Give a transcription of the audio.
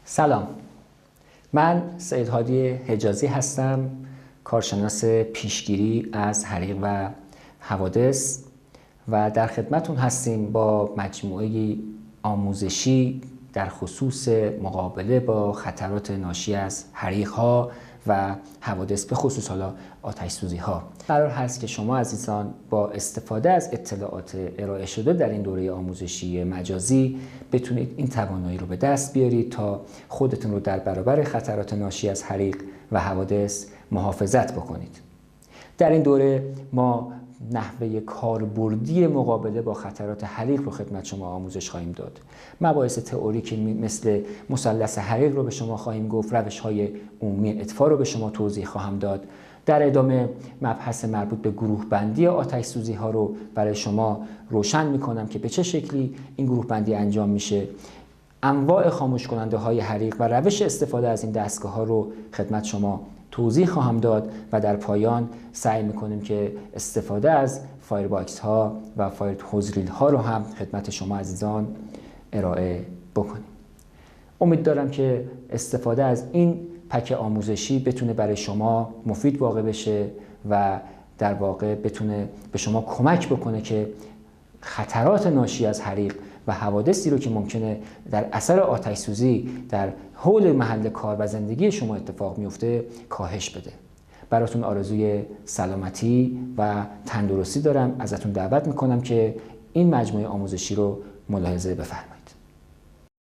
سلام، من سید هادی حجازی هستم، کارشناس پیشگیری از حریق و حوادث و در خدمتون هستیم با مجموعه آموزشی در خصوص مقابله با خطرات ناشی از حریق‌ها و حوادث، به خصوص حالا آتش سوزی ها. قرار هست که شما عزیزان با استفاده از اطلاعات ارائه شده در این دوره آموزشی مجازی بتونید این توانایی رو به دست بیارید تا خودتون رو در برابر خطرات ناشی از حریق و حوادث محافظت بکنید. در این دوره ما نحوه کاربردی مقابله با خطرات حریق رو خدمت شما آموزش خواهیم داد. مباحث تئوریکی مثل مثلث حریق رو به شما خواهیم گفت، روش‌های عمومی اطفاء رو به شما توضیح خواهم داد. در ادامه مبحث مربوط به گروه بندی آتش سوزی ها رو برای شما روشن می‌کنم که به چه شکلی این گروه بندی انجام میشه. انواع خاموش کننده های حریق و روش استفاده از این دستگاه ها رو خدمت شما توضیح خواهم داد و در پایان سعی میکنیم که استفاده از فایر باکس ها و فایر هوزریل ها رو هم خدمت شما عزیزان ارائه بکنیم. امید دارم که استفاده از این پک آموزشی بتونه برای شما مفید واقع بشه و در واقع بتونه به شما کمک بکنه که خطرات ناشی از حریق و حوادثی رو که ممکنه در اثر آتش سوزی در حول محل کار و زندگی شما اتفاق میفته کاهش بده. براتون آرزوی سلامتی و تندرستی دارم. ازتون دعوت میکنم که این مجموعه آموزشی رو ملاحظه بفرمایید.